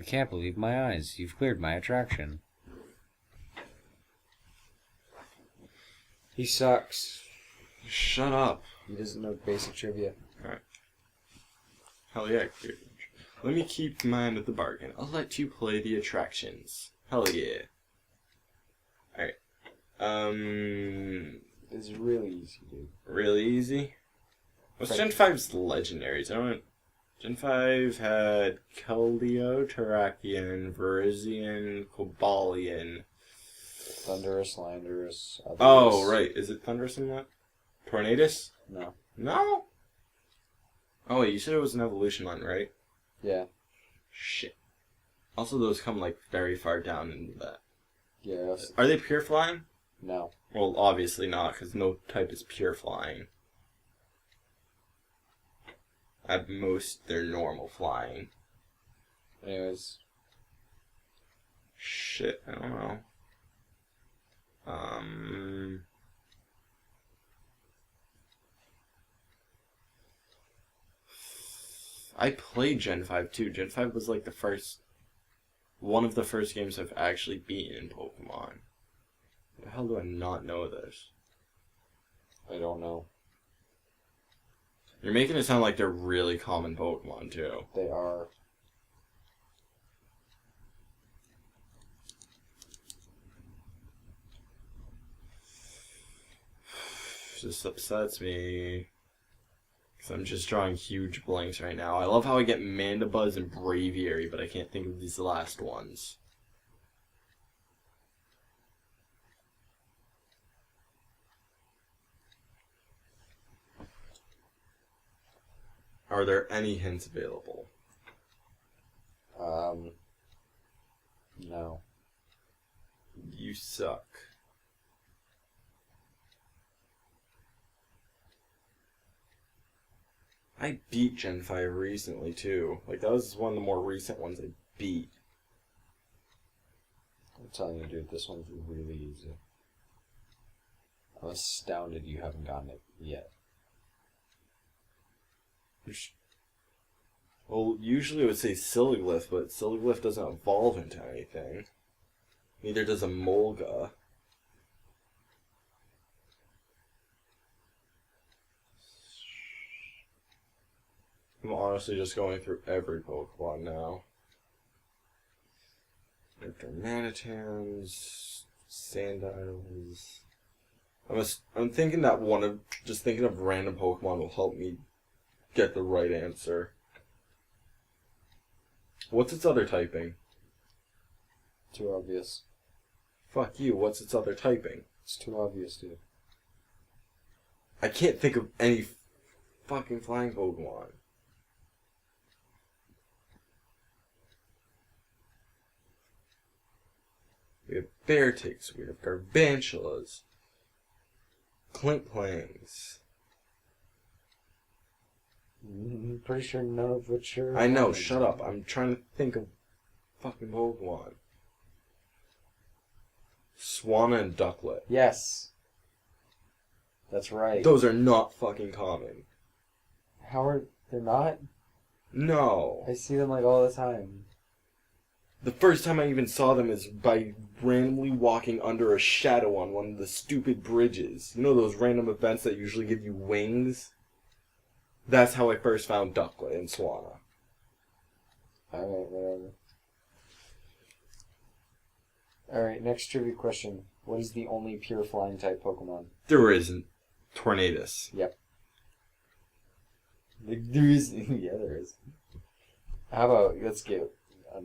can't believe my eyes. You've cleared my attraction. He sucks. Shut up. He doesn't know basic trivia. Alright. Hell yeah, dude. Let me keep mine at the bargain. I'll let you play the attractions. Hell yeah. Alright. It's really easy, dude. Really easy? What's Gen 5's legendaries? I don't... Gen 5 had Keldeo, Terrakion, Virizion, Cobalion. Thundurus, Landorus. Others. Oh, right. Is it Thundurus in that? Tornadus? No. No? Oh, wait, you said it was an evolution line, right? Yeah. Shit. Also, those come, like, very far down into that. Yeah. Are they pure flying? No. Well, obviously not, because no type is pure flying. At most, they're normal flying. Anyways. Shit, I don't know. I played Gen 5 too. Gen 5 was like one of the first games I've actually beaten in Pokemon. How the hell do I not know this? I don't know. You're making it sound like they're really common Pokemon too. They are. This upsets me. Because I'm just drawing huge blanks right now. I love how I get Mandibuzz and Braviary, but I can't think of these last ones. Are there any hints available? No. You suck. I beat Gen 5 recently, too. Like, that was one of the more recent ones I beat. I'm telling you, dude, this one's really easy. I'm astounded you haven't gotten it yet. Well, usually it would say Siliglyph, but Siliglyph doesn't evolve into anything. Neither does a Molga. I'm honestly just going through every Pokemon now. Manitans, Sandiles. I'm thinking that just thinking of random Pokemon will help me get the right answer. What's its other typing? Too obvious. Fuck you, what's its other typing? It's too obvious, dude. I can't think of any fucking flying Pokemon. We have Bearticks, we have Garbantulas, Clinkclangs. I'm pretty sure none of which are... I know, shut up. I'm trying to think of fucking Pokemon. Swanna and Ducklet. Yes. That's right. Those are not fucking common. How are... They're not? No. I see them like all the time. The first time I even saw them is by randomly walking under a shadow on one of the stupid bridges. You know those random events that usually give you wings? That's how I first found Ducklet and Swanna. Alright, whatever. Alright, next trivia question. What is the only pure flying type Pokemon? There isn't. Tornadus. Yep. There is. Yeah, there is. How about, let's get a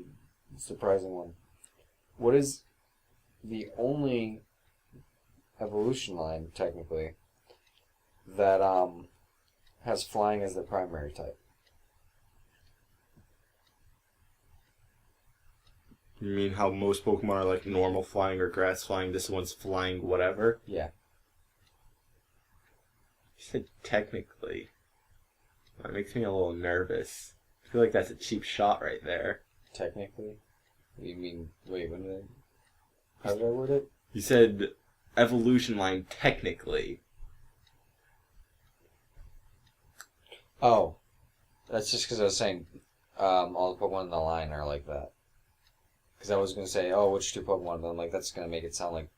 surprising one. What is the only evolution line, technically, that has flying as the primary type? You mean how most Pokemon are like normal flying or grass flying, this one's flying whatever? Yeah. You said technically. That makes me a little nervous. I feel like that's a cheap shot right there. Technically? You mean, wait, when did I... How did I word it? You said evolution line technically. Oh. That's just because I was saying all the Pokemon in the line are like that. Because I was going to say, oh, which two Pokemon? But I'm like, that's going to make it sound like...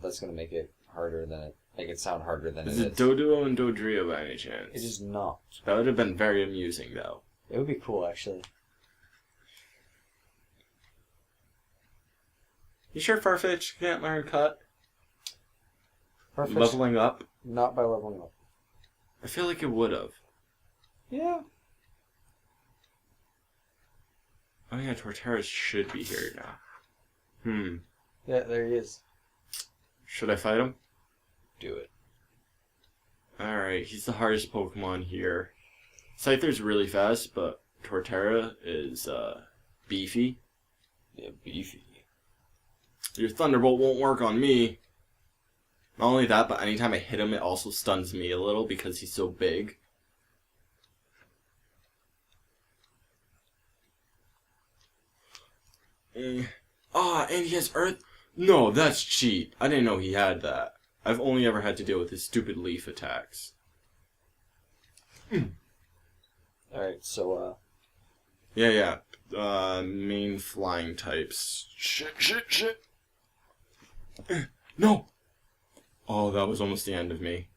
That's going to make it harder than it... Make it sound harder than Is it it is. Doduo and Dodrio by any chance? It is not. That would have been very amusing, though. It would be cool, actually. You sure Farfetch can't learn Cut? Farfetch, Leveling up? not by leveling up. I feel like it would have. Yeah. Oh yeah, Torterra should be here now. Yeah, there he is. Should I fight him? Do it. Alright, he's the hardest Pokemon here. Scyther's really fast, but Torterra is, beefy. Yeah, beefy. Your Thunderbolt won't work on me. Not only that, but anytime I hit him, it also stuns me a little because he's so big. Ah, and he has Earth? No, that's cheat. I didn't know he had that. I've only ever had to deal with his stupid leaf attacks. Alright, so, Yeah. Main flying types. Shit. No! Oh, that was almost the end of me.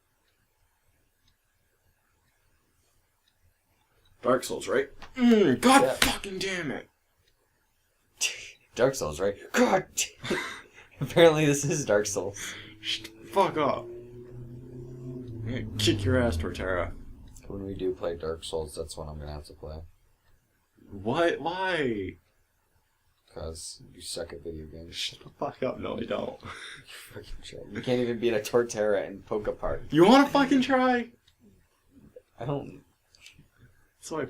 Dark Souls, right? God Yeah. fucking damn it. Dark Souls, right? God! Apparently this is Dark Souls. Fuck up. I'm gonna kick your ass, Torterra. When we do play Dark Souls, that's when I'm going to have to play. What? Why? Because you suck at video games. Shut the fuck up. No, I don't. Fucking shit. You can't even beat a Torterra in Pokepark. You wanna fucking try? I don't So I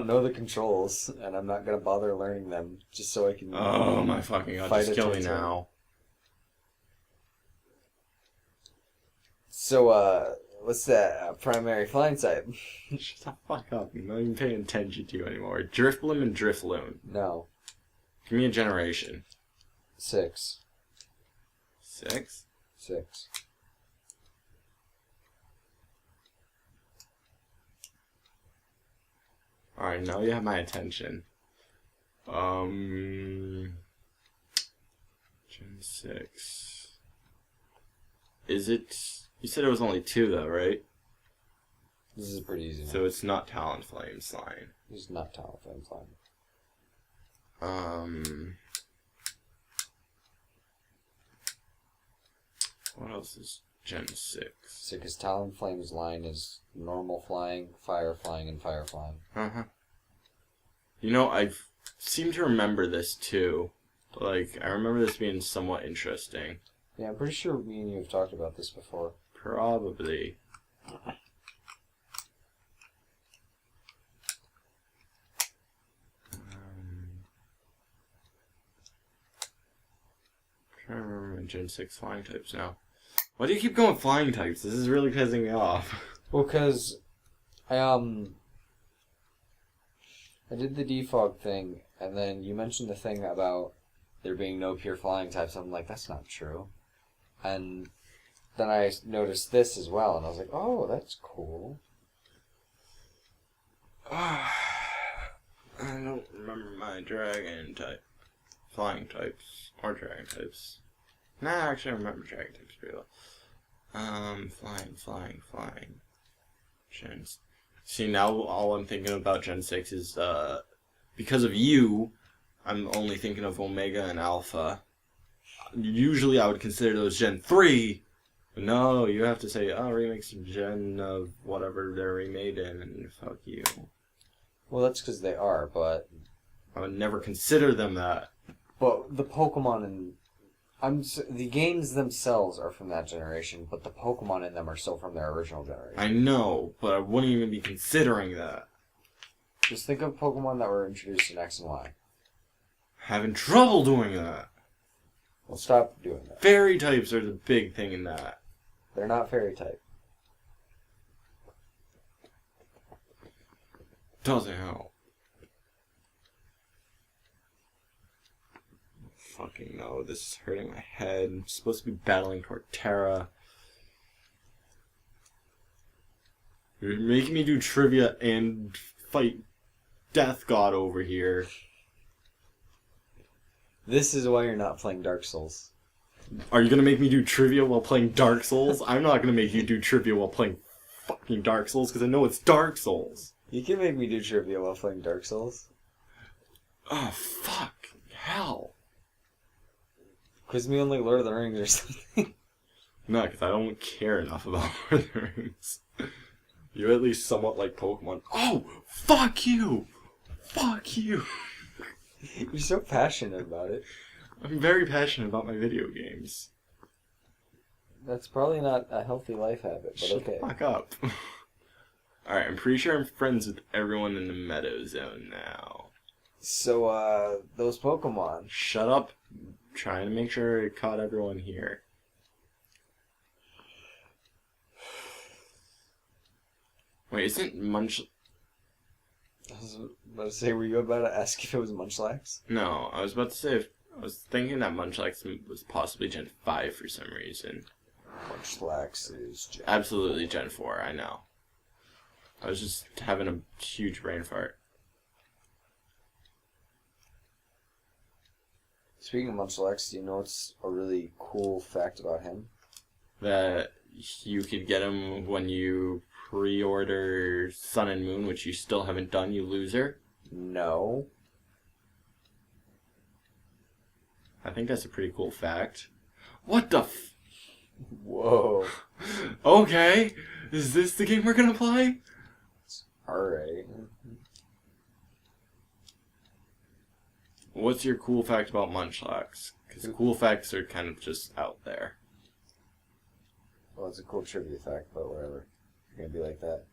know the controls, and I'm not gonna bother learning them just so I can. Oh my fucking god, Fight just a kill me Torterra. now. So, what's that primary flying type? Shut the fuck up. I'm not even paying attention to you anymore. Drifblim and Drifloon. No, Give me a generation. 6. 6? 6. Alright, now you have my attention. Gen 6. Is it... You said it was only 2 though, right? This is a pretty easy one. So it's not Talonflame Slime. This is not Talonflame Slime. What else is Gen 6? Because Talonflame's line is normal flying, fire flying, and fire flying. Uh-huh. You know, I seem to remember this too. Like, I remember this being somewhat interesting. Yeah, I'm pretty sure me and you have talked about this before. Probably. Trying to remember my Gen 6 flying types now. Why do you keep going flying types? This is really pissing me off. Well, because I did the defog thing, and then you mentioned the thing about there being no pure flying types. I'm like, that's not true. And then I noticed this as well, and I was like, oh, that's cool. I don't remember my dragon type. Flying types. Or dragon types. Nah, actually I remember dragon types pretty well. Flying. Gens. See, now all I'm thinking about Gen 6 is, because of you, I'm only thinking of Omega and Alpha. Usually I would consider those Gen 3, but no, you have to say, oh, remake some Gen of whatever they're remade in, and fuck you. Well, that's because they are, but I would never consider them that. the Pokemon and the games themselves are from that generation, but the Pokemon in them are still from their original generation. I know, but I wouldn't even be considering that. Just think of Pokemon that were introduced in X and Y. Having trouble doing that. Well, stop doing that. Fairy types are the big thing in that. They're not fairy type. Doesn't help. Fucking no, this is hurting my head. I'm supposed to be battling Torterra. You're making me do trivia and fight Death God over here. This is why you're not playing Dark Souls. Are you gonna make me do trivia while playing Dark Souls? I'm not gonna make you do trivia while playing fucking Dark Souls because I know it's Dark Souls. You can make me do trivia while playing Dark Souls. Oh, fuck. Hell. Quiz me on like Lord of the Rings or something. No, because I don't care enough about Lord of the Rings. You at least somewhat like Pokemon. Oh, fuck you! Fuck you! You're so passionate about it. I'm very passionate about my video games. That's probably not a healthy life habit, but Shut okay. the fuck up. Alright, I'm pretty sure I'm friends with everyone in the Meadow Zone now. So, those Pokemon. Shut up. I'm trying to make sure I caught everyone here. Wait, isn't Munch... I was about to say, were you about to ask if it was Munchlax? No, I was about to say... I was thinking that Munchlax was possibly Gen 5 for some reason. Munchlax is Gen Absolutely Gen 4, I know. I was just having a huge brain fart. Speaking of Munchlax, do you know what's a really cool fact about him? That you could get him when you pre-order Sun and Moon, which you still haven't done, you loser. No. I think that's a pretty cool fact. What the f... Whoa. Okay, is this the game we're gonna play? Alright. What's your cool fact about Munchlax? Because cool facts are kind of just out there. Well, it's a cool trivia fact, but whatever. You're gonna be like that.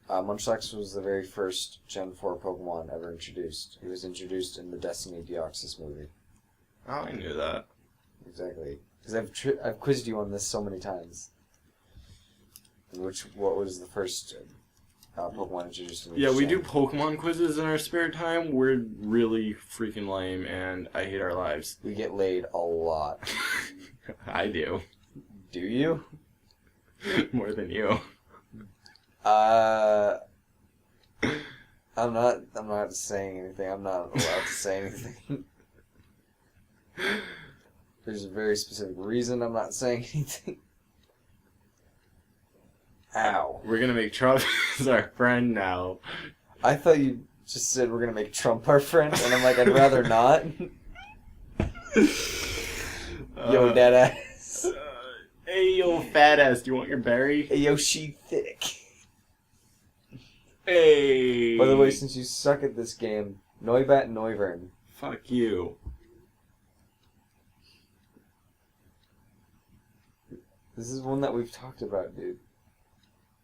Munchlax was the very first Gen 4 Pokemon ever introduced. He was introduced in the Destiny Deoxys movie. Oh, I knew that. Exactly. Because I've quizzed you on this so many times. What was the first Pokemon introduced in each Yeah, we gen? do Pokemon quizzes in our spare time. We're really freaking lame, and I hate our lives. We get laid a lot. I do. Do you? More than you. I'm not saying anything. I'm not allowed to say anything. There's a very specific reason I'm not saying anything. Ow. We're gonna make Trump our friend now. I thought you just said we're gonna make Trump our friend, and I'm like, I'd rather not. Yo, deadass. Hey, yo, fat ass, do you want your berry? Hey, yo, she thick. Hey. By the way, since you suck at this game, Noibat Noivern. Fuck you. This is one that we've talked about, dude.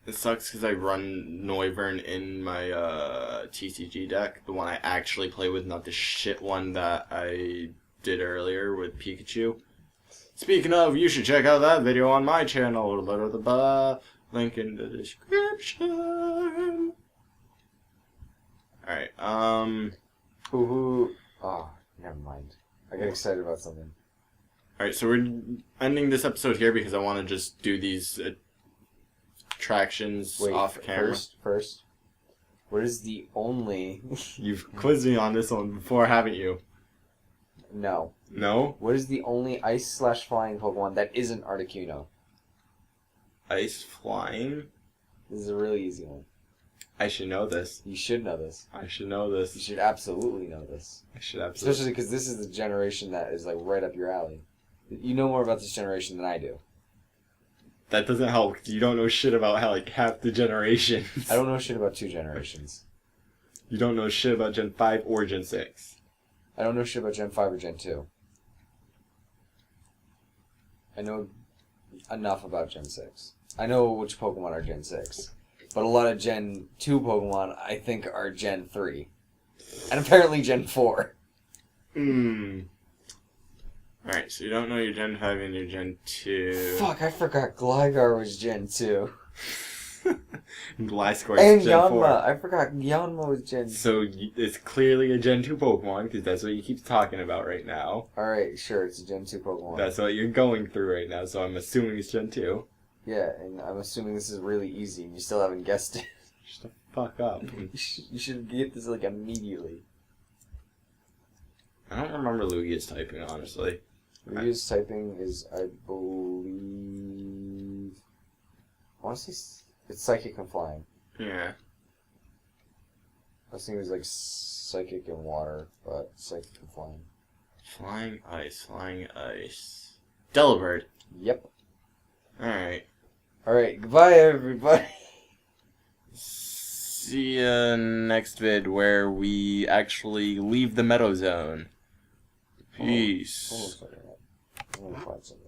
It sucks because I run Noivern in my TCG deck, the one I actually play with, not the shit one that I did earlier with Pikachu. Speaking of, you should check out that video on my channel. Link in the description. Alright, Ooh. Oh, never mind. I get excited about something. Alright, so we're ending this episode here because I want to just do these attractions off camera. First. What is the only... You've quizzed me on this one before, haven't you? No. No? What is the only ice/flying Pokemon that isn't Articuno? Ice flying? This is a really easy one. I should know this. You should know this. I should know this. You should absolutely know this. I should absolutely. Especially because this is the generation that is like right up your alley. You know more about this generation than I do. That doesn't help. 'Cause you don't know shit about how like half the generations. I don't know shit about 2 generations. You don't know shit about Gen 5 or Gen 6. I don't know shit about Gen 5 or Gen 2. I know enough about Gen 6. I know which Pokemon are Gen 6. But a lot of Gen 2 Pokemon, I think, are Gen 3. And apparently Gen 4. Alright, so you don't know your Gen 5 and your Gen 2. Fuck, I forgot Gligar was Gen 2. Gliscor And is Gen Yanma. 4. I forgot Yanma was Gen 2. So it's clearly a Gen 2 Pokemon, because that's what you keep talking about right now. Alright, sure, it's a Gen 2 Pokemon. That's what you're going through right now, so I'm assuming it's Gen 2. Yeah, and I'm assuming this is really easy, and you still haven't guessed it. Shut the fuck up. You should get this, like, immediately. I don't remember Lugia's typing, honestly. Ryu's typing is, I believe... I want to say it's Psychic and Flying. Yeah. I was thinking it was like Psychic and Water, but Psychic and Flying. Flying ice. Delibird. Yep. Alright. Alright, goodbye everybody. See ya next vid where we actually leave the Meadow Zone. Peace. Hold on a second. I'm gonna find something.